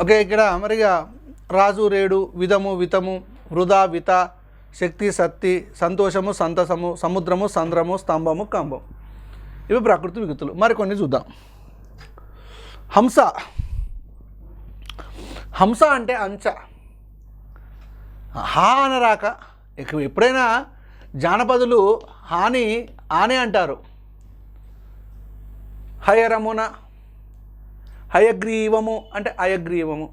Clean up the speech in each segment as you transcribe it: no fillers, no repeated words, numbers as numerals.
Okay, ఇక్కడ మరిగా రాజు రేడు, విధము వితము, వృధా విత, శక్తి సత్తి, సంతోషము సంతసము, సముద్రము సంద్రము, స్తంభము కంబం. ఇవి ప్రకృతి వికృతులు. మరికొన్ని చూద్దాం. హంస. హంస అంటే అంచ. హా అనరాక ఎప్పుడైనా జానపదులు హాని ఆనే అంటారు. హయరమున, హయగ్రీవము అంటే అయగ్రీవము,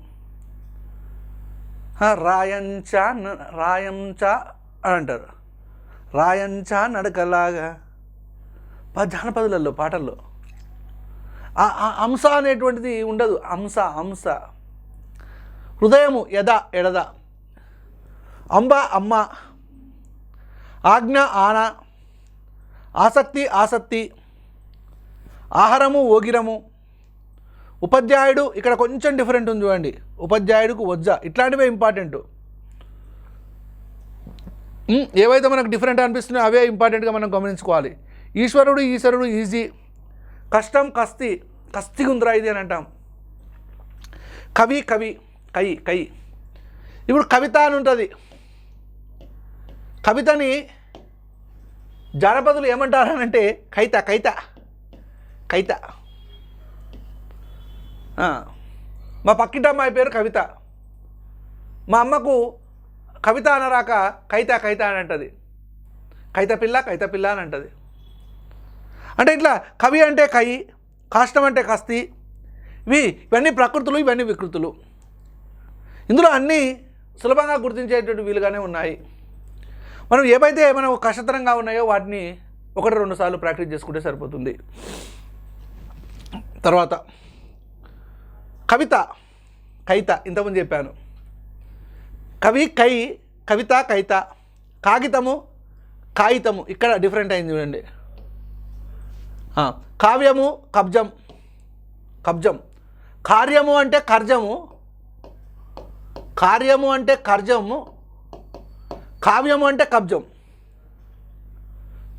రాయంచ రాయంచ అని అంటారు. రాయంచ నడకలాగా జానపదులలో పాటల్లో హంస అనేటువంటిది ఉండదు. హంస హంస. హృదయము యద ఎడద, అంబ అమ్మ, ఆజ్ఞ ఆన, ఆసక్తి ఆసక్తి, ఆహారము ఓగిరము, ఉపాధ్యాయుడు. ఇక్కడ కొంచెం డిఫరెంట్ ఉంది చూడండి, ఉపాధ్యాయుడుకు వజ్జ. ఇట్లాంటివే ఇంపార్టెంట్. ఏవైతే మనకు డిఫరెంట్ అనిపిస్తున్నాయో అవే ఇంపార్టెంట్గా మనం గమనించుకోవాలి. ఈశ్వరుడు ఈశ్వరుడు ఈజీ, కష్టం కస్తి, కస్తిగా ఉందిరా ఇది అని అంటాం. కవి కవి కై కై. ఇప్పుడు కవిత అని ఉంటుంది. కవితని జానపదులు ఏమంటారనంటే కైత కైత కైత. మా పక్కింటి అమ్మాయి పేరు కవిత. మా అమ్మకు కవిత అనరాక కైత కైత అని అంటుంది. కైత పిల్ల అని అంటుంది. అంటే ఇట్లా కవి అంటే కై, కాష్టం అంటే కస్తి. ఇవన్నీ ప్రకృతులు, ఇవన్నీ వికృతులు. ఇందులో అన్నీ సులభంగా గుర్తించేటువంటి వీలుగానే ఉన్నాయి. మనం ఏవైతే మనం కష్టతరంగా ఉన్నాయో వాటిని 1-2 సార్లు ప్రాక్టీస్ చేసుకుంటే సరిపోతుంది. తర్వాత కవిత, కైత ఇంతకుముందు చెప్పాను. కవి కై, కవిత కైత. కాగితము కాగితము, ఇక్కడ డిఫరెంట్ అయింది చూడండి. కావ్యము కబ్జం కబ్జం. కార్యము అంటే కర్జము, కార్యము అంటే కర్జము, కావ్యము అంటే కబ్జం.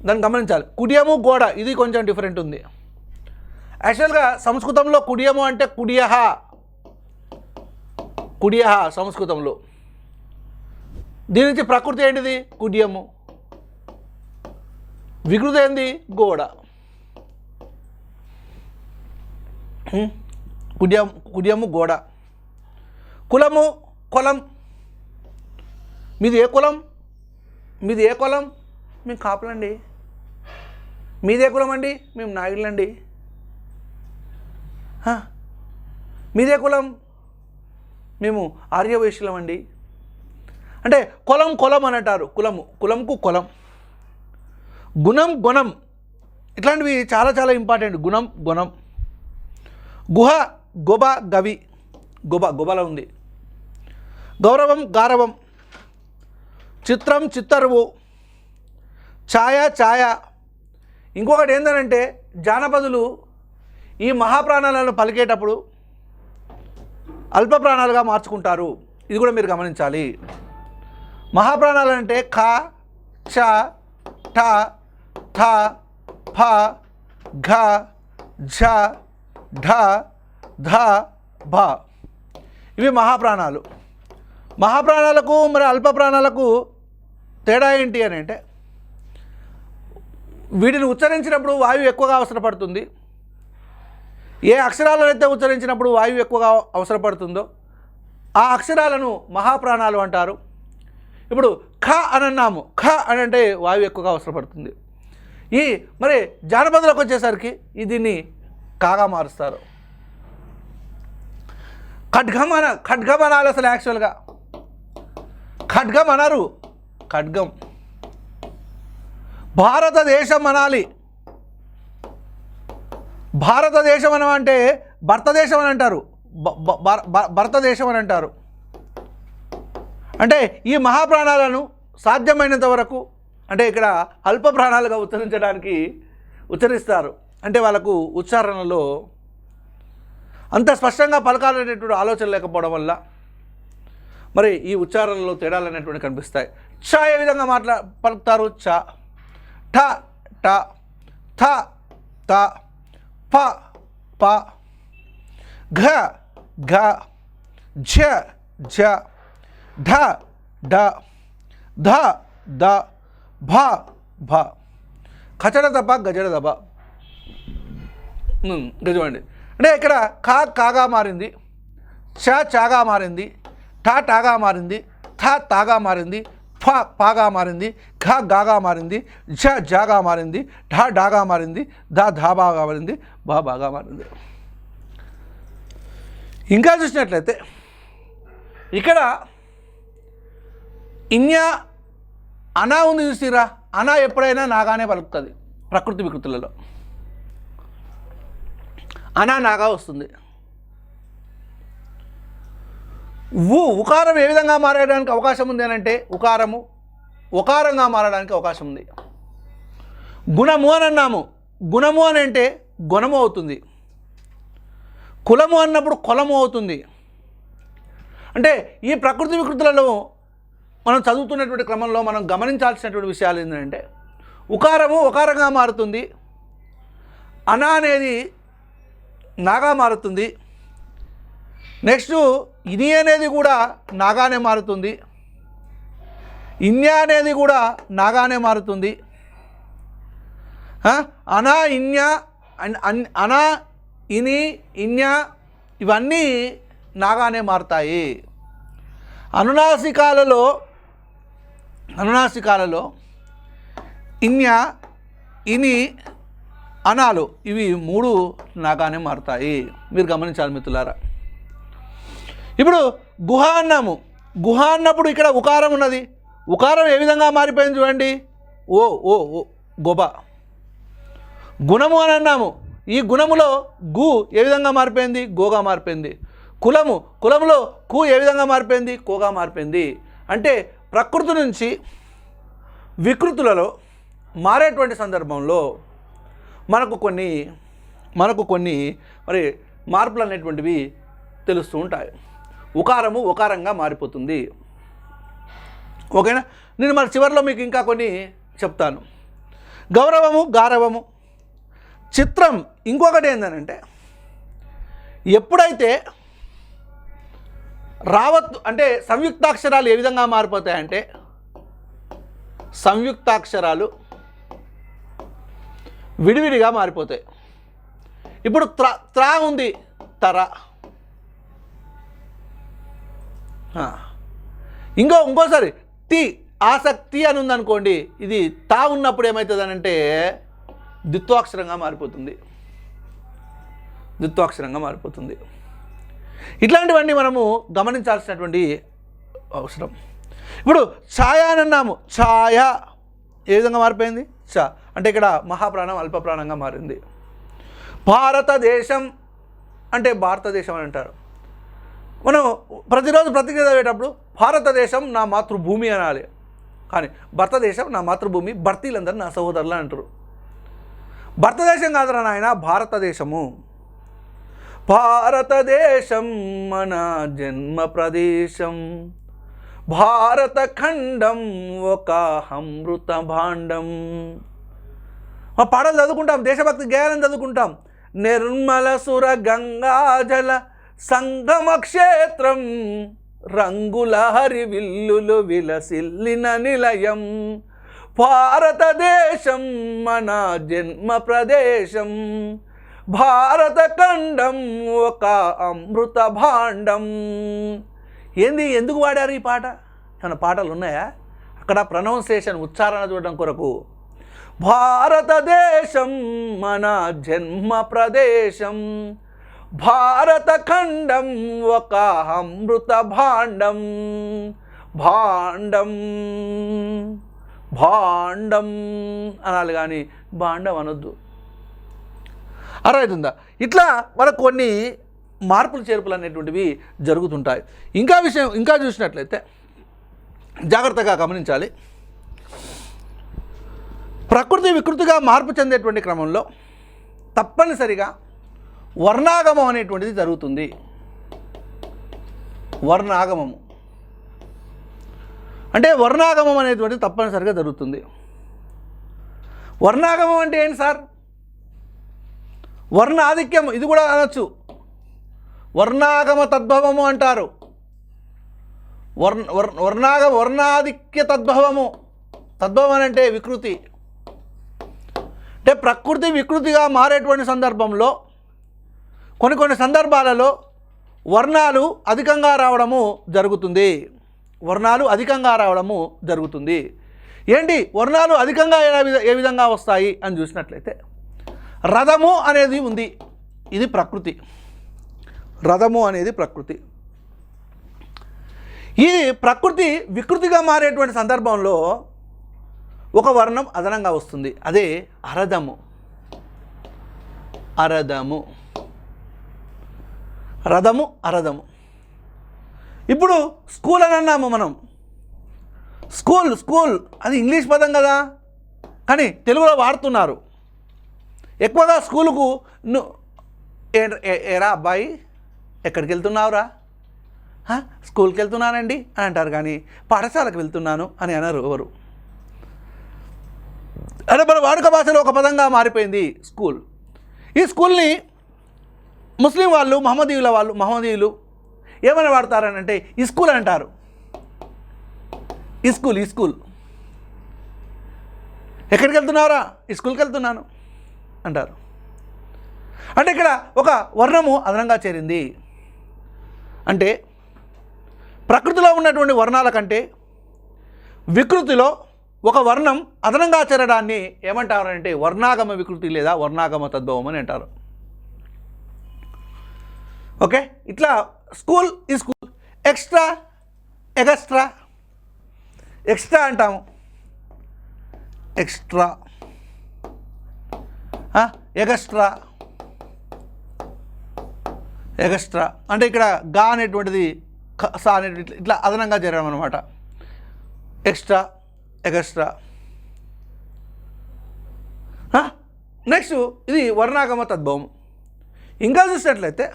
దాన్ని గమనించాలి. కుడియము గోడ, ఇది కొంచెం డిఫరెంట్ ఉంది. యాక్చువల్గా సంస్కృతంలో కుడియము అంటే కుడియహ, కుడియహ సంస్కృతంలో. దీని నుంచి ప్రకృతి ఏంటిది? కుడియము. వికృతి ఏంది? గోడ. కుడియము గోడ. కులము కులం. మీది ఏ కులం? మీది ఏ కులం? మేము కాపులండి. మీదే కులం అండి? మేము నాయుడులండి. మీదే కులం? మేము ఆర్యవైశ్యులం అండి. అంటే కులం కులం అని అంటారు. కులము కులంకు కులం. గుణం గుణం, ఇట్లాంటివి చాలా చాలా ఇంపార్టెంట్. గుణం గుణం. గుహ గొబ గవి, గొబల ఉంది. గౌరవం గారవం. చిత్రం చిత్తరువు. ఛాయ ఛాయ. ఇంకొకటి ఏంటంటే జానపదులు ఈ మహాప్రాణాలను పలికేటప్పుడు అల్ప ప్రాణాలుగా మార్చుకుంటారు. ఇది కూడా మీరు గమనించాలి. మహాప్రాణాలు అంటే ఖ, ఛ, ఠ, థ, ఫ, ఘ, ఝ, ఢ, ధ, భ. ఇవి మహాప్రాణాలు. మహాప్రాణాలకు మరి అల్ప ప్రాణాలకు తేడా ఏంటి అని అంటే, వీటిని ఉచ్చరించినప్పుడు వాయువు ఎక్కువగా అవసరపడుతుంది. ఏ అక్షరాలను అయితే ఉచ్చరించినప్పుడు వాయువు ఎక్కువగా అవసరపడుతుందో ఆ అక్షరాలను మహాప్రాణాలు అంటారు. ఇప్పుడు ఖ అని అన్నాము. ఖ అని అంటే వాయువు ఎక్కువగా అవసరపడుతుంది. మరి జానపదులకు వచ్చేసరికి దీన్ని కాగా మారుస్తారు. ఖడ్గం అనాలి అసలు. యాక్చువల్గా ఖడ్గం అనరు, ఖడ్గం. భారతదేశం అనాలి. భారతదేశం అంటే భర్తదేశం అని అంటారు. భరతదేశం అని అంటారు. అంటే ఈ మహాప్రాణాలను సాధ్యమైనంత వరకు, అంటే ఇక్కడ అల్ప ప్రాణాలుగా ఉచ్చరించడానికి ఉచ్చరిస్తారు. అంటే వాళ్ళకు ఉచ్చారణలో అంత స్పష్టంగా పలకాలనేటువంటి ఆలోచన లేకపోవడం వల్ల మరి ఈ ఉచ్చారణలో తేడాలు అనేటువంటి కనిపిస్తాయి. చ ఏ విధంగా పలుకుతారు? చ, ఠ, ట, థ, త, ప, ప, ఘ, ఘ, ఝ ఝ, ఢ ఢ, ధ ద, భ భ, ఖచడ దబ గజడ దబ. గజమండి. అంటే ఇక్కడ కాగా మారింది, చాగా మారింది, టాగా మారింది, తాగా మారింది, పాగా మారింది, గాగా మారింది, జాగా మారింది, డాగా మారింది, ధాబాగా మారింది, బాగా మారింది. ఇంకా చూసినట్లయితే ఇక్కడ ఇన్యా అనా ఉంది చూసిరా. అనా ఎప్పుడైనా నాగానే పలుకుతుంది ప్రకృతి వికృతులలో. అనా నాగా వస్తుంది. ఉకారం ఏ విధంగా మారడానికి అవకాశం ఉంది అని అంటే ఉకారంగా మారడానికి అవకాశం ఉంది. గుణము అని అన్నాము. గుణము అని అంటే గుణము అవుతుంది. కులము అన్నప్పుడు కులము అవుతుంది. అంటే ఈ ప్రకృతి వికృతులలో మనం చదువుతున్నటువంటి క్రమంలో మనం గమనించాల్సినటువంటి విషయాలు ఏంటంటే ఉకారము ఉకారంగా మారుతుంది, అనా అనేది నాగా మారుతుంది, నెక్స్ట్ ఇని అనేది కూడా నాగానే మారుతుంది, ఇన్యా అనేది కూడా నాగానే మారుతుంది. అనా ఇన్యా అనా ఇని ఇన్యా ఇవన్నీ నాగానే మారుతాయి. అనునాసికాలలో ఇన్యా ఇని అనాలు ఇవి మూడు నాగానే మారుతాయి. మీరు గమనించాలి మిత్రులారా. ఇప్పుడు గుహ అన్నాము. గుహ అన్నప్పుడు ఇక్కడ ఉకారం ఉన్నది. ఉకారం ఏ విధంగా మారిపోయింది చూడండి. ఓ ఓ ఓ గొబ. గుణము అని అన్నాము. ఈ గుణములో గు ఏ విధంగా మారిపోయింది, గోగా మారిపోయింది. కులములో కు ఏ విధంగా మారిపోయింది, కోగా మారిపోయింది. అంటే ప్రకృతి నుంచి వికృతులలో మారేటువంటి సందర్భంలో మనకు కొన్ని మరి మార్పులు అనేటువంటివి తెలుస్తూ ఉంటాయి. ఉకారము ఉకారంగా మారిపోతుంది. ఓకేనా. నేను మరి చివరిలో మీకు ఇంకా కొన్ని చెప్తాను. గౌరవము గారవము. చిత్రం ఇంకొకటి ఏంటంటే ఎప్పుడైతే అంటే సంయుక్తాక్షరాలు ఏ విధంగా మారిపోతాయంటే సంయుక్తాక్షరాలు విడివిడిగా మారిపోతాయి. ఇప్పుడు త్రా ఉంది, తర. ఇంకోసారి తి ఆసక్తి అని ఉందనుకోండి, ఇది తా ఉన్నప్పుడు ఏమవుతుంది అని అంటే ద్విత్వాక్షరంగా మారిపోతుంది. ఇట్లాంటివన్నీ మనము గమనించాల్సినటువంటి అవసరం. ఇప్పుడు ఛాయ అని అన్నాము. ఛాయ ఏ విధంగా మారిపోయింది, చ అంటే ఇక్కడ మహాప్రాణం అల్పప్రాణంగా మారింది. భారతదేశం అంటే భారతదేశం అని అంటారు. మనం ప్రతిరోజు ప్రతిజ్ఞ చదివేటప్పుడు భారతదేశం నా మాతృభూమి అనాలి. కానీ భారతదేశం నా మాతృభూమి, భర్తీలందరూ నా సహోదరులు అంటారు. భారతదేశం కాదురా నాయన, భారతదేశము. భారతదేశం మన జన్మ ప్రదేశం, భారతఖండం ఒక అమృత భాండం. మా పాటలు చదువుకుంటాం, దేశభక్తి గేయాలను చదువుకుంటాం. నిర్మల సుర గంగాజల సంగమ క్షేత్రం, రంగుల హరివిల్లులు విలసిల్లిన నిలయం, భారతదేశం మన జన్మ ప్రదేశం, భారతఖండం ఒక అమృత భాండం. ఎందుకు వాడారు ఈ పాట? మన పాటలు ఉన్నాయా? అక్కడ ప్రొనౌన్సియేషన్ ఉచ్చారణ చూడడం కొరకు. భారతదేశం మన జన్మ ప్రదేశం, భారతఖండం ఒక అమృత భాండం, భాండం భాండం అనాలి కానీ భాండం అనొద్దు. అర్థమవుతుందా? ఇట్లా మనకు కొన్ని మార్పులు చేర్పులు అనేటువంటివి జరుగుతుంటాయి. ఇంకా చూసినట్లయితే జాగ్రత్తగా గమనించాలి. ప్రకృతి వికృతిగా మార్పు చెందేటువంటి క్రమంలో తప్పనిసరిగా వర్ణాగమం అనేటువంటిది జరుగుతుంది. వర్ణాగమము అంటే వర్ణాగమం అనేటువంటిది తప్పనిసరిగా జరుగుతుంది. వర్ణాగమం అంటే ఏంటి సార్? వర్ణ ఆధిక్యం, ఇది కూడా అనొచ్చు. వర్ణాగమ తద్భవము అంటారు. వర్ణాధిక్య తద్భవము. తద్భవం అంటే వికృతి. అంటే ప్రకృతి వికృతిగా మారేటువంటి సందర్భంలో కొన్ని సందర్భాలలో వర్ణాలు అధికంగా రావడము జరుగుతుంది. ఏంటి వర్ణాలు అధికంగా ఏ విధంగా వస్తాయి అని చూసినట్లయితే, రథము అనేది ఉంది, ఇది ప్రకృతి. ఈ ప్రకృతి వికృతిగా మారేటువంటి సందర్భంలో ఒక వర్ణం అదనంగా వస్తుంది, అదే అరదము. రథము. ఇప్పుడు స్కూల్ అని అన్నాము మనం. స్కూల్ అది ఇంగ్లీష్ పదం కదా, కానీ తెలుగులో వాడుతున్నారు ఎక్కువగా. స్కూలుకు ఏరా అబ్బాయి ఎక్కడికి వెళ్తున్నావురా? స్కూల్కి వెళ్తున్నానండి అని అంటారు, కానీ పాఠశాలకు వెళ్తున్నాను అని అనరు ఎవరు. అదే మన వాడుక భాషలో ఒక పదంగా మారిపోయింది స్కూల్. ఈ స్కూల్ని ముస్లిం వాళ్ళు, మహమ్మదీయులు ఏమైనా వాడతారని అంటే ఈ స్కూల్ అంటారు. ఈ స్కూల్ ఎక్కడికి వెళ్తున్నావురా? ఈ స్కూల్కి వెళ్తున్నాను అంటారు. అంటే ఇక్కడ ఒక వర్ణము అదనంగా చేరింది. అంటే ప్రకృతిలో ఉన్నటువంటి వర్ణాల కంటే వికృతిలో ఒక వర్ణం అదనంగా చేరడాన్ని ఏమంటారు అంటే వర్ణాగమ వికృతి లేదా వర్ణాగమ తద్భవం అని అంటారు. ఓకే, ఇట్లా స్కూల్ ఈ స్కూల్. ఎక్స్ట్రా అంటాము. ఎగస్ట్రా అంటే ఇక్కడ గా అనేటువంటిది సా అనేటువంటి ఇట్లా అదనంగా చేరడం అనమాట. ఎగస్ట్రా. నెక్స్ట్ ఇది వర్ణాగమ తద్భవం. ఇంకా చూసినట్లయితే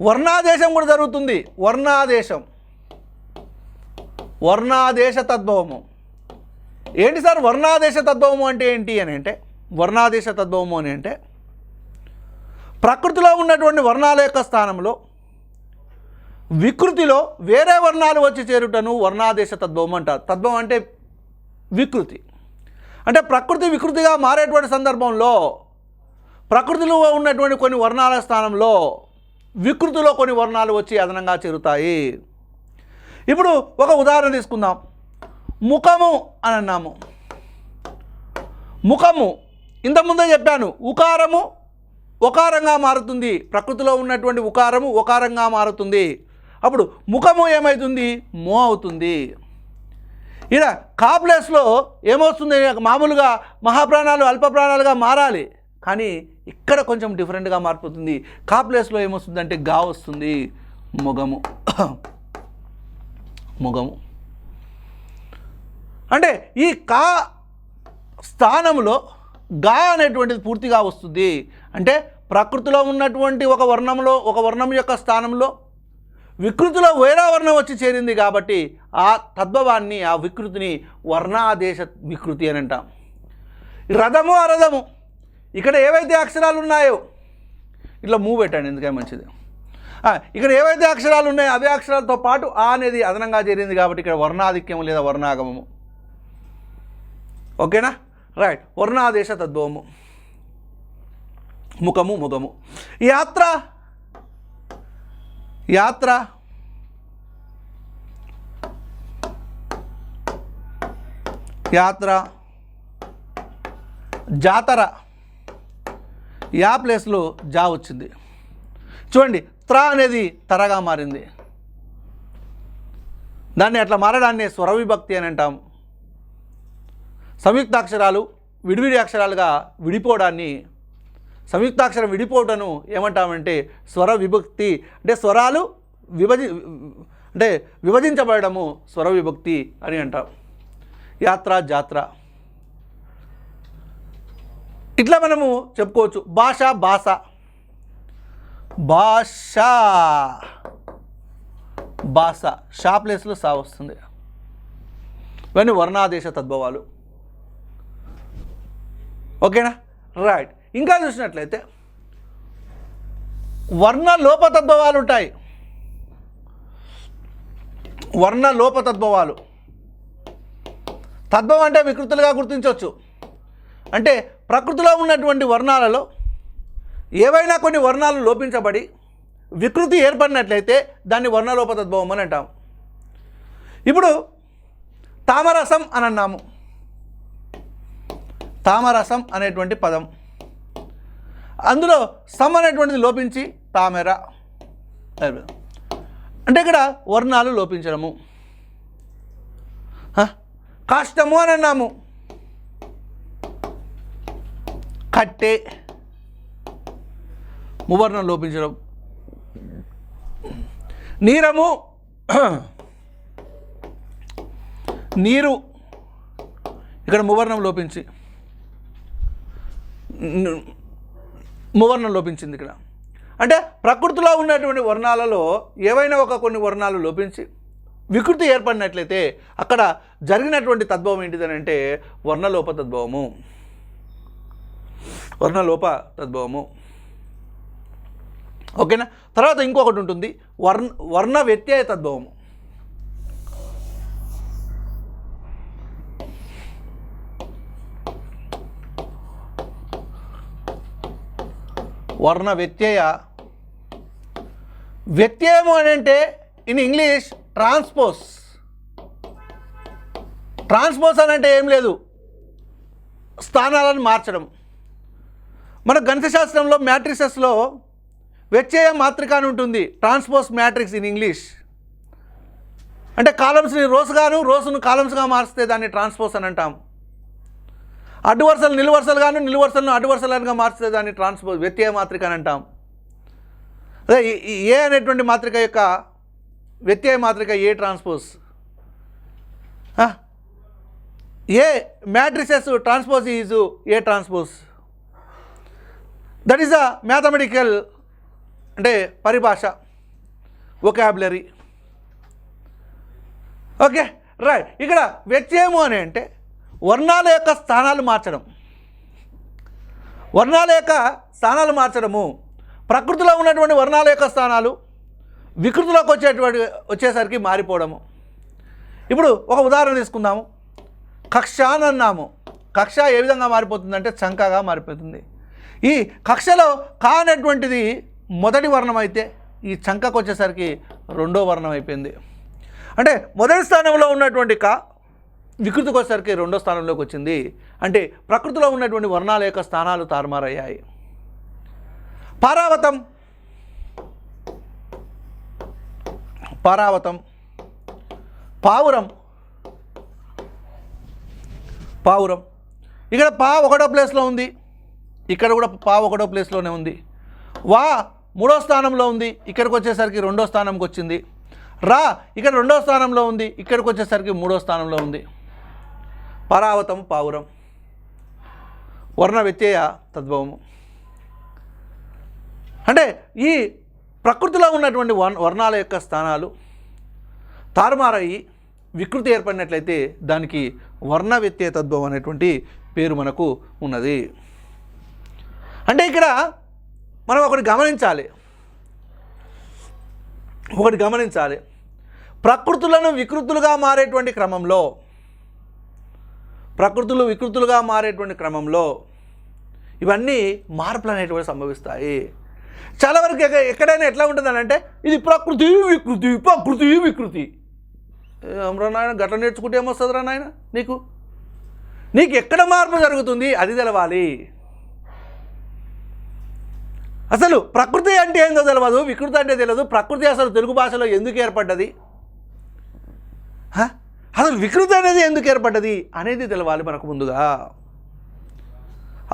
వర్ణాదేశం కూడా జరుగుతుంది. వర్ణాదేశ తద్భవము. ఏంటి సార్ వర్ణాదేశ తద్భవము అంటే ఏంటి అని అంటే, వర్ణాదేశ తద్భవము అని అంటే ప్రకృతిలో ఉన్నటువంటి వర్ణాల యొక్క స్థానంలో వికృతిలో వేరే వర్ణాలు వచ్చి చేరుటను వర్ణాదేశ తద్భవం అంటారు. తద్భవం అంటే వికృతి. అంటే ప్రకృతి వికృతిగా మారేటువంటి సందర్భంలో ప్రకృతిలో ఉన్నటువంటి కొన్ని వర్ణాల స్థానంలో వికృతిలో కొన్ని వర్ణాలు వచ్చి అదనంగా చేరుతాయి. ఇప్పుడు ఒక ఉదాహరణ తీసుకుందాం. ముఖము అని అన్నాము. ముఖము ఇంతకుముందే చెప్పాను, ఉకారము ఒకారంగా మారుతుంది. ప్రకృతిలో ఉన్నటువంటి ఉకారము ఒకారంగా మారుతుంది. అప్పుడు ముఖము ఏమవుతుంది? మో అవుతుంది. ఇక్కడ కా ప్లేస్లో ఏమవుతుంది? మామూలుగా మహాప్రాణాలు అల్ప ప్రాణాలుగా మారాలి, కానీ ఇక్కడ కొంచెం డిఫరెంట్గా మారిపోతుంది. కా ప్లేస్లో ఏమొస్తుంది అంటే గా వస్తుంది. మొగము. అంటే ఈ కా స్థానంలో గా అనేటువంటిది పూర్తిగా వస్తుంది. అంటే ప్రకృతిలో ఉన్నటువంటి ఒక వర్ణం యొక్క స్థానంలో వికృతిలో వేరే వర్ణం వచ్చి చేరింది కాబట్టి ఆ తద్భవాన్ని, ఆ వికృతిని వర్ణాదేశ వికృతి అని అంటాం. రథము అరథము, ఇక్కడ ఏవైతే అక్షరాలు ఉన్నాయో ఇట్లా మూవ్ పెట్టండి, ఎందుకని మంచిది. ఇక్కడ ఏవైతే అక్షరాలు ఉన్నాయో అవే అక్షరాలతో పాటు ఆ అనేది అదనంగా చేరింది కాబట్టి ఇక్కడ వర్ణాధిక్యము లేదా వర్ణాగమము. ఓకేనా? రైట్. వర్ణాదేశ తద్భవము. ముఖము ముఖము. యాత్ర జాతర. యా ప్లేస్లో జా వచ్చింది. చూడండి, త్ర అనేది తరగా మారింది. దాన్ని అట్లా మారడాన్ని స్వర విభక్తి అని అంటాము. సంయుక్తాక్షరాలు విడివిడి అక్షరాలుగా విడిపోవడాన్ని, సంయుక్తాక్షరం విడిపోవటను ఏమంటామంటే స్వర విభక్తి. అంటే స్వరాలు విభజించబడము స్వర విభక్తి అని అంటాం. యాత్ర, జాత్ర, ఇట్లా మనము చెప్పుకోవచ్చు. భాష షా ప్లేస్లో సా వస్తుంది. ఇవన్నీ వర్ణాదేశ తద్భవాలు. ఓకేనా? రైట్. ఇంకా చూసినట్లయితే వర్ణ లోపతద్భవాలు ఉంటాయి. వర్ణ లోప తద్భవాలు. తద్భవం అంటే వికృతులుగా గుర్తించవచ్చు. అంటే ప్రకృతిలో ఉన్నటువంటి వర్ణాలలో ఏవైనా కొన్ని వర్ణాలు లోపించబడి వికృతి ఏర్పడినట్లయితే దాన్ని వర్ణలోప తద్భవం అని అంటాం. ఇప్పుడు తామరసం అని అన్నాము. తామరసం అనేటువంటి పదం, అందులో సమ్ అనేటువంటిది లోపించి తామెర అంటే ఇక్కడ వర్ణాలు లోపించడము. కాష్టము అని అన్నాము. కట్టె మువర్ణం లోపించడం. నీరము నీరు ఇక్కడ మువర్ణం లోపించి మువర్ణం లోపించింది ఇక్కడ. అంటే ప్రకృతిలో ఉన్నటువంటి వర్ణాలలో ఏవైనా కొన్ని వర్ణాలు లోపించి వికృతి ఏర్పడినట్లయితే అక్కడ జరిగినటువంటి తద్భవం ఏంటిదని అంటే వర్ణలోప తద్భవము. వర్ణలోప తద్భవము. ఓకేనా. తర్వాత ఇంకొకటి ఉంటుంది వర్ణ వ్యత్యయ తద్భవము. వర్ణ వ్యత్యయ. వ్యత్యయము అని అంటే ఇన్ ఇంగ్లీష్ ట్రాన్స్పోజ్. ట్రాన్స్పోజ్ అని అంటే ఏం లేదు, స్థానాలను మార్చడం. మన గణితశాస్త్రంలో మ్యాట్రిసెస్లో వ్యత్యయ మాత్రిక అని ఉంటుంది. Transpose matrix in English. అంటే కాలమ్స్ని రోస్ను కాలమ్స్గా మారిస్తే దాన్ని ట్రాన్స్పోజ్ అని అంటాం. అడ్డు వరుసలు నిలువు వరుసలుగాను, నిలువు వరుసలను అడ్డు వరుసలుగా మార్చితే దాన్ని ట్రాన్స్పోజ్ వ్యత్యయ మాత్రిక అని అంటాం. అదే ఏ అనేటువంటి మాత్రిక యొక్క వ్యత్యయ మాత్రిక A transpose. A matrices transpose is A transpose. That is a mathematical అంటే పరిభాష, వొకాబులరీ. Okay right. ఇక్కడ వ్యత్యయము అని అంటే వర్ణాల యొక్క స్థానాలు మార్చడం. వర్ణాల యొక్క స్థానాలు మార్చడము. ప్రకృతిలో ఉన్నటువంటి వర్ణాల యొక్క స్థానాలు వికృతిలోకి వచ్చేసరికి మారిపోవడము. ఇప్పుడు ఒక ఉదాహరణ తీసుకుందాము. కక్ష అని అన్నాము. కక్ష ఏ విధంగా మారిపోతుందంటే చంకగా మారిపోతుంది. ఈ కక్షలో కా అనేటువంటిది మొదటి వర్ణం అయితే ఈ చంకకు వచ్చేసరికి రెండో వర్ణం అయిపోయింది. అంటే మొదటి స్థానంలో ఉన్నటువంటి కా వికృతికి వచ్చేసరికి రెండో స్థానంలోకి వచ్చింది. అంటే ప్రకృతిలో ఉన్నటువంటి వర్ణాల యొక్క స్థానాలు తారుమారయ్యాయి. పారావతం. పారావతం. పావురం. పావురం. ఇక్కడ పా ఒకటో ప్లేస్లో ఉంది, ఇక్కడ కూడా పా ఒకటో ప్లేస్లోనే ఉంది. వా మూడో స్థానంలో ఉంది, ఇక్కడికి వచ్చేసరికి రెండో స్థానంకి వచ్చింది. రా ఇక్కడ రెండో స్థానంలో ఉంది, ఇక్కడికి వచ్చేసరికి మూడో స్థానంలో ఉంది. పరావతం పావురం. వర్ణ వ్యత్యయ తద్భవము. అంటే ఈ ప్రకృతిలో ఉన్నటువంటి వర్ణాల యొక్క స్థానాలు తారుమారయ్యి వికృతి ఏర్పడినట్లయితే దానికి వర్ణ వ్యత్యయ తద్భవం అనేటువంటి పేరు మనకు ఉన్నది. అంటే ఇక్కడ మనం ఒకటి గమనించాలి. ప్రకృతులను వికృతులుగా మారేటువంటి క్రమంలో ఇవన్నీ మార్పులు అనేటువంటి సంభవిస్తాయి. చాలా వరకు ఎక్కడైనా ఎట్లా ఉంటుందని అంటే ఇది ప్రకృతి వికృతి. రా నాయన గట్ల నేర్చుకుంటే ఏమొస్తుంది రా నాయన, నీకు ఎక్కడ మార్పు జరుగుతుంది అది తెలవాలి. అసలు ప్రకృతి అంటే ఏందో తెలియదు, వికృతి అంటే తెలియదు. ప్రకృతి అసలు తెలుగు భాషలో ఎందుకు ఏర్పడ్డది, అసలు వికృతి అనేది ఎందుకు ఏర్పడ్డది అనేది తెలవాలి మనకు ముందుగా.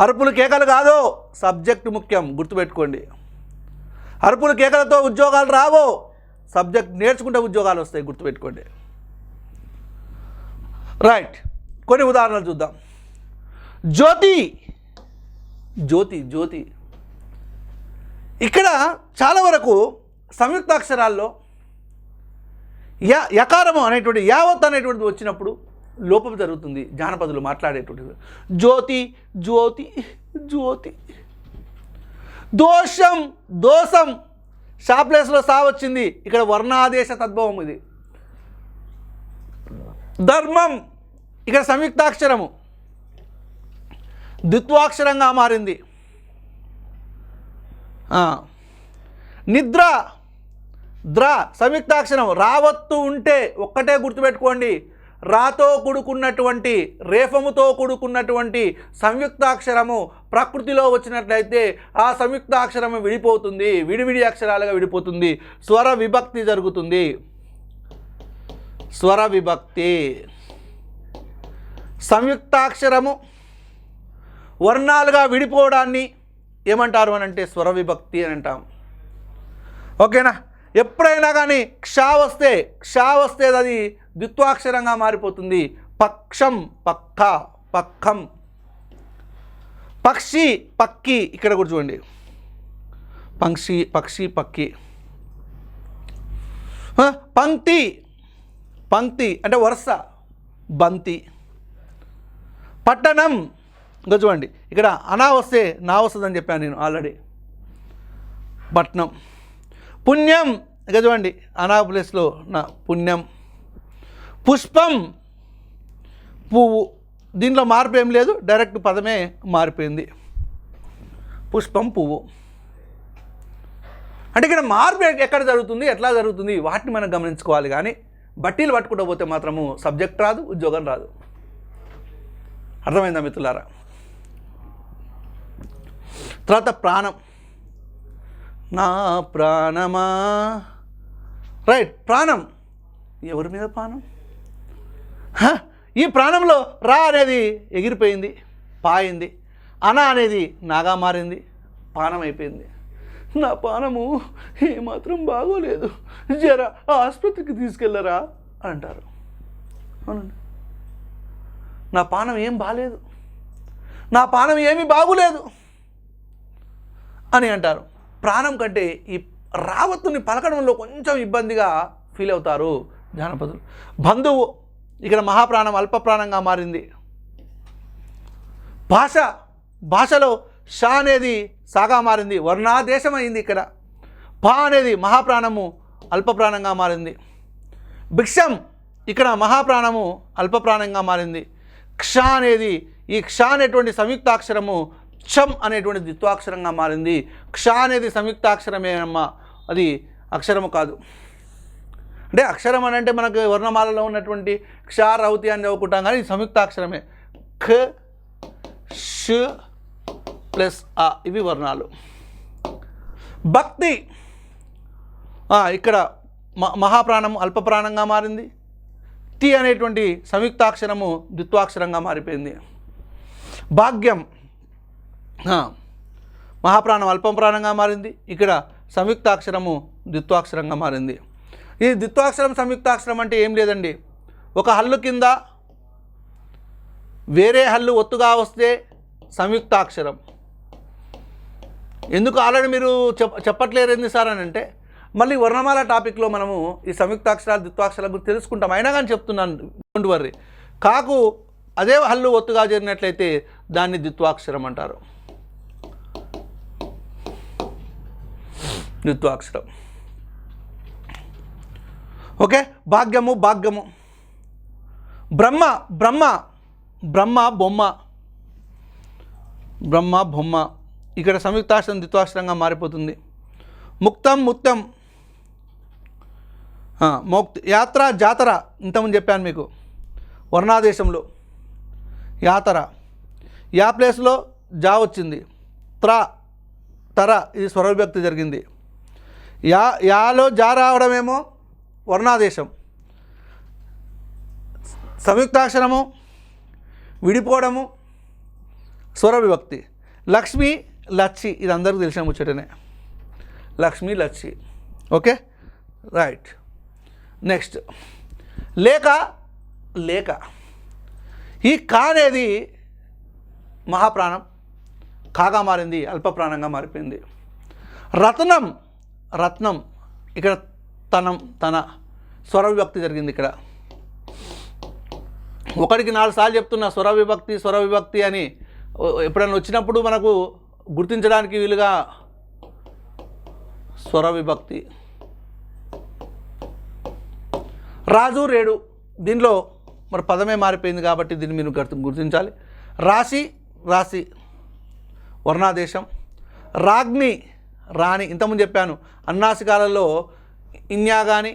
అరుపులు కేకలు కాదు, సబ్జెక్టు ముఖ్యం, గుర్తుపెట్టుకోండి. అరుపులు కేకలతో ఉద్యోగాలు రావో, సబ్జెక్ట్ నేర్చుకుంటే ఉద్యోగాలు వస్తాయి, గుర్తుపెట్టుకోండి. రైట్, కొన్ని ఉదాహరణలు చూద్దాం. జ్యోతి. ఇక్కడ చాలా వరకు సంయుక్తాక్షరాల్లో యకారము అనేటువంటి యావత్ అనేటువంటిది వచ్చినప్పుడు లోపం జరుగుతుంది. జానపదులు మాట్లాడేటువంటిది జ్యోతి. దోషం షా ప్లేస్లో సా వచ్చింది. ఇక్కడ వర్ణాదేశ తద్భవం ఇది. ధర్మం ఇక్కడ సంయుక్తాక్షరము ద్విత్వాక్షరంగా మారింది. నిద్ర ద్ర సంయుక్తాక్షరం. రావత్తు ఉంటే ఒక్కటే గుర్తుపెట్టుకోండి, రాతో కూడుకున్నటువంటి రేఫముతో కూడుకున్నటువంటి సంయుక్తాక్షరము ప్రకృతిలో వచ్చినట్లయితే ఆ సంయుక్తాక్షరము విడిపోతుంది, విడివిడి అక్షరాలుగా విడిపోతుంది, స్వర విభక్తి జరుగుతుంది. స్వర విభక్తి. సంయుక్తాక్షరము వర్ణాలుగా విడిపోవడాన్ని ఏమంటారు అని అంటే స్వర విభక్తి అని అంటాం. ఓకేనా? ఎప్పుడైనా కానీ క్ష వస్తే అది ద్విత్వాక్షరంగా మారిపోతుంది. పక్షం పక్క, పక్కం. పక్షి పక్కి, ఇక్కడ కూడా చూడండి, పక్షి పక్కి. పంక్తి అంటే వరుస, బంతి. పట్టణం, ఇంకా చూడండి ఇక్కడ అనా వస్తే నా వస్తుందని చెప్పాను నేను ఆల్రెడీ, పట్నం. పుణ్యం, ఇక చూడండి అనా ప్లేస్లో నా, పుణ్యం. పుష్పం పువ్వు, దీంట్లో మార్పు ఏం లేదు, డైరెక్ట్ పదమే మారిపోయింది, పుష్పం పువ్వు. అంటే ఇక్కడ మార్పు ఎక్కడ జరుగుతుంది, ఎట్లా జరుగుతుంది, వాటిని మనం గమనించుకోవాలి. కానీ బట్టీలు పట్టుకుంటూ పోతే మాత్రము సబ్జెక్ట్ రాదు, ఉద్యోగం రాదు. అర్థమైందా మిత్రులారా? తర్వాత ప్రాణం. నా ప్రాణమా, రైట్. ప్రాణం, ఎవరి మీద ప్రాణం? ఈ ప్రాణంలో రా అనేది ఎగిరిపోయింది, పాయింది. అన అనేది నాగా మారింది, పానం అయిపోయింది. నా పానము ఏమాత్రం బాగోలేదు, జర ఆసుపత్రికి తీసుకెళ్ళరా అంటారు. అవునండి, నా పానం ఏం బాగలేదు, నా పానం ఏమీ బాగులేదు అని అంటారు. ప్రాణం కంటే ఈ రావత్తుని పలకడంలో కొంచెం ఇబ్బందిగా ఫీల్ అవుతారు జానపదులు. బంధువు, ఇక్కడ మహాప్రాణం అల్ప ప్రాణంగా మారింది. భాషలో షా అనేది సాగా మారింది, వర్ణాదేశం అయింది. ఇక్కడ పా అనేది మహాప్రాణము అల్ప ప్రాణంగా మారింది. భిక్షం, ఇక్కడ మహాప్రాణము అల్ప ప్రాణంగా మారింది. క్ష అనేది, ఈ క్ష అనేటువంటి సంయుక్తాక్షరము క్షం అనేటువంటి ద్విత్వాక్షరంగా మారింది. క్ష అనేది సంయుక్తాక్షరమేనమ్మా, అది అక్షరము కాదు. అంటే అక్షరం అని అంటే మనకు వర్ణమాలలో ఉన్నటువంటి క్ష రౌతి అని చదువుకుంటాం, కానీ సంయుక్తాక్షరమే. ఖ ష్ ప్లస్ ఆ, ఇవి వర్ణాలు. భక్తి, ఇక్కడ మహాప్రాణము అల్ప ప్రాణంగా మారింది. తి అనేటువంటి సంయుక్తాక్షరము ద్విత్వాక్షరంగా మారిపోయింది. భాగ్యం, మహాప్రాణం అల్పం ప్రాణంగా మారింది. ఇక్కడ సంయుక్తాక్షరము ద్విత్వాక్షరంగా మారింది. ఈ ద్విత్వాక్షరం సంయుక్తాక్షరం అంటే ఏం లేదండి, ఒక హల్లు కింద వేరే హల్లు ఒత్తుగా వస్తే సంయుక్తాక్షరం. ఎందుకు ఆల్రెడీ మీరు చెప్పట్లేరు ఏంది సార్ అని అంటే, మళ్ళీ వర్ణమాల టాపిక్లో మనము ఈ సంయుక్తాక్షరాలు ద్విత్వాక్షరాల గురించి తెలుసుకుంటాం. అయినా కానీ చెప్తున్నాను, డోంట్ వర్రీ. కాకు అదే హల్లు ఒత్తుగా చేరినట్లయితే దాన్ని ద్విత్వాక్షరం అంటారు, ద్విత్వాక్షరం. ఓకే. భాగ్యము బ్రహ్మ బొమ్మ, ఇక్కడ సంయుక్తాక్షరం ద్విత్వాక్షరంగా మారిపోతుంది. ముక్తం మోక్తి. యాత్ర జాతర, ఇంతకుముందు చెప్పాను మీకు, వర్ణాదేశంలో యాతర. యా ప్లేస్లో జా వచ్చింది. తర ఇది స్వరవిభక్తి జరిగింది. యాలో జా రావడమేమో వర్ణాదేశం. సంయుక్తాక్షరము విడిపోవడము స్వరవిభక్తి. లక్ష్మి లచ్చి, ఇది అందరికీ తెలిసిన ముచ్చటనే, Lakshmi Lacchi. Okay, right. Next లేక. ఈ కా అనేది మహాప్రాణం కాగా మారింది, అల్ప ప్రాణంగా మారిపోయింది. రత్నం, ఇక్కడ తన స్వర విభక్తి జరిగింది. ఇక్కడ ఒకటికి 4 సార్లు చెప్తున్నా స్వర విభక్తి అని, ఎప్పుడైనా వచ్చినప్పుడు మనకు గుర్తించడానికి వీలుగా స్వర విభక్తి. రాజు రేడు, దీనిలో మరి పదమే మారిపోయింది కాబట్టి దీన్ని మీరు గుర్తించాలి. రాశి రాశి వర్ణాదేశం. రాజ్ఞి రాణి, ఇంతకుముందు చెప్పాను అన్నాసికాలలో ఇన్యా కానీ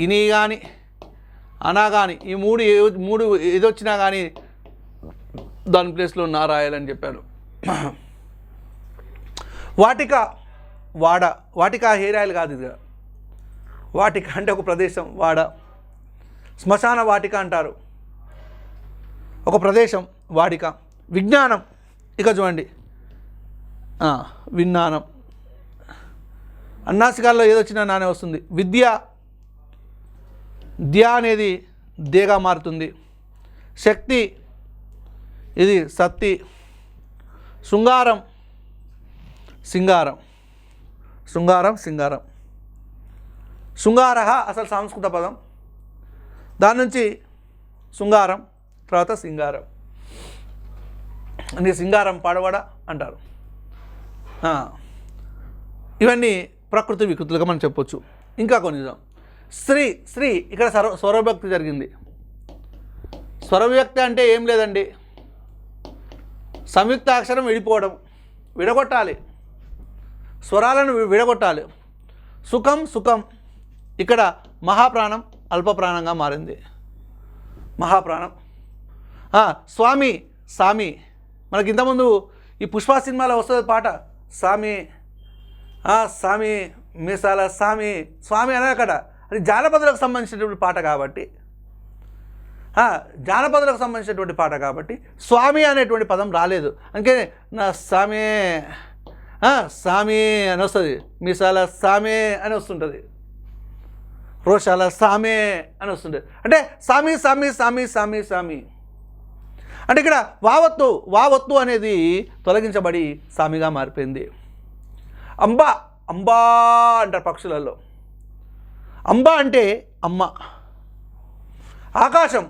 ఇని కానీ అనా కానీ ఈ మూడు ఏదొచ్చినా కానీ దాని ప్లేస్లో నా రాయాలని చెప్పాను. వాటిక వాడ, వాటిక హెయిర్ ఆయిల్ కాదు ఇది. వాటిక అంటే ఒక ప్రదేశం, వాడ. శ్మశాన వాటిక అంటారు, ఒక ప్రదేశం వాటిక. విజ్ఞానం, ఇక చూడండి విజ్ఞానం, అన్నాసికాల్లో ఏదొచ్చినా నానే వస్తుంది. విద్య, ద్యా అనేది దేగా మారుతుంది. శక్తి, ఇది సత్తి. శృంగారం, సింగారం, శృంగారం సింగారం. శృంగార అసలు సంస్కృత పదం, దాని నుంచి శృంగారం, తర్వాత సింగారం. అందుకే సింగారం పాడవాడ అంటారు. ఇవన్నీ ప్రకృతి వికృతులుగా మనం చెప్పొచ్చు. ఇంకా కొంచెం శ్రీ, శ్రీ ఇక్కడ స్వరభక్తి జరిగింది. స్వరవ్యక్తి అంటే ఏం లేదండి, సంయుక్త అక్షరం విడిపోవడం, విడగొట్టాలి, స్వరాలను విడగొట్టాలి. సుఖం సుఖం, ఇక్కడ మహాప్రాణం అల్పప్రాణంగా మారింది. మహాప్రాణం. స్వామి సామి, మనకి ఇంతకుముందు ఈ పుష్ప సినిమాలో వస్తుంది పాట, సామి సామి మీసాల సామి, స్వామి అనే అక్కడ అది జానపదులకు సంబంధించినటువంటి పాట కాబట్టి, జానపదులకు సంబంధించినటువంటి పాట కాబట్టి స్వామి అనేటువంటి పదం రాలేదు. అందుకే నా సామి సామి అని వస్తుంది, మీసాల సామి అని వస్తుంటుంది, రోషాల సామే అని వస్తుంటుంది. అంటే సామి సామి సామి సామి సామి అంటే ఇక్కడ వావత్తు అనేది తొలగించబడి సామిగా మారిపోయింది. అంబా, అంబా అంటారు పక్షులలో. అంబా అంటే అమ్మ. ఆకాశం,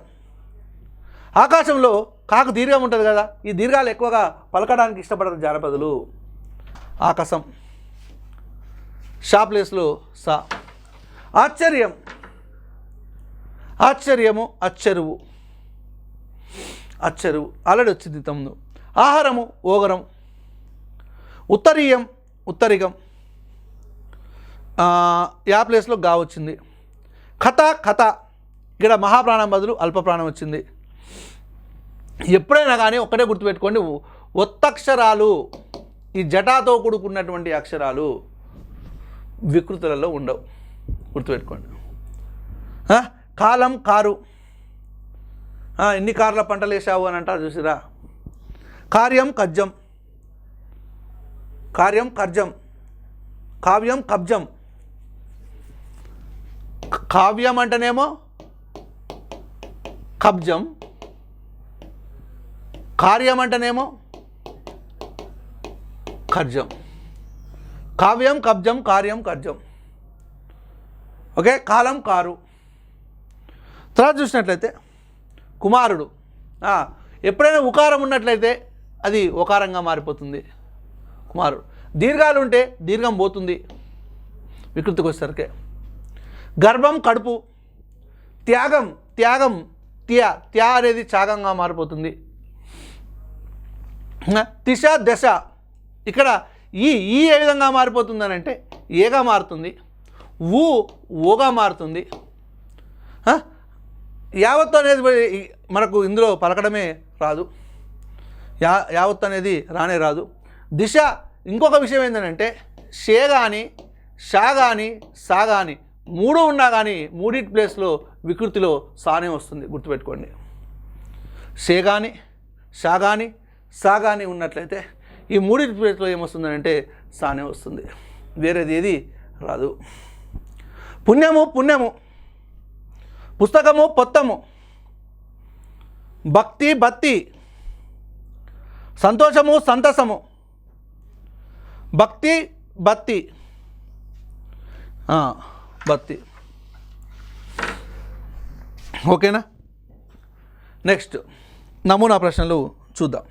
ఆకాశంలో కాకు దీర్ఘం ఉంటుంది కదా, ఈ దీర్ఘాలు ఎక్కువగా పలకడానికి ఇష్టపడరు జానపదులు. ఆకాశం, షా ప్లేస్లో సా. ఆశ్చర్యం, ఆశ్చర్యము అచ్చరువు, అచ్చరువు ఆల్రెడీ వచ్చింది తమ్ముడు. ఆహారము ఓగరం. ఉత్తరీయం ఉత్తరిగం, యా ప్లేస్లో గా వచ్చింది. కథ కథ, ఇక్కడ మహాప్రాణం బదులు అల్పప్రాణం వచ్చింది. ఎప్పుడైనా కానీ ఒక్కటే గుర్తుపెట్టుకోండి, ఒత్తక్షరాలు, ఈ జటాతో కూడుకున్నటువంటి అక్షరాలు వికృతులలో ఉండవు, గుర్తుపెట్టుకోండి. కాలం కారు, ఎన్ని కార్ల పంటలు వేసావు అని అంటారు చూసిరా. కార్యం కజ్జం, కార్యం కర్జం. కావ్యం కబ్జం, కావ్యం అంటేనేమో కబ్జం, కార్యం అంటేనేమో కర్జం. కావ్యం కబ్జం, కార్యం కర్జం. ఓకే, కాలం కారు. తర్వాత చూసినట్లయితే కుమారుడు, ఎప్పుడైనా ఉకారం ఉన్నట్లయితే అది ఒకారంగా మారిపోతుంది కుమారుడు. దీర్ఘాలు ఉంటే దీర్ఘం పోతుంది వికృతికి వచ్చేసరికి. గర్భం కడుపు. త్యాగం, త్యాగం త్యా అనేది త్యాగంగా మారిపోతుంది. తిశ దశ, ఇక్కడ ఈ ఏ విధంగా మారిపోతుందని అంటే ఏగా మారుతుంది, ఓగా మారుతుంది. యావత్తు అనేది మనకు ఇందులో పలకడమే రాదు, యావత్తు అనేది రానే రాదు. దిశ, ఇంకొక విషయం ఏంటంటే షే కానీ షా కానీ సా కానీ మూడు ఉన్నా కానీ మూడింటి ప్లేస్లో వికృతిలో సానే వస్తుంది, గుర్తుపెట్టుకోండి. షే కానీ షా కానీ సా కానీ ఉన్నట్లయితే ఈ మూడింటి ప్లేస్లో ఏమొస్తుందంటే సానే వస్తుంది, వేరేది ఏది రాదు. పుణ్యము పుణ్యము. పుస్తకము పొత్తము. భక్తి బత్తి. సంతోషము సంతసము. భక్తి బత్తి, బత్తి. ఓకేనా? నెక్స్ట్ నమూనా ప్రశ్నలు చూద్దాం.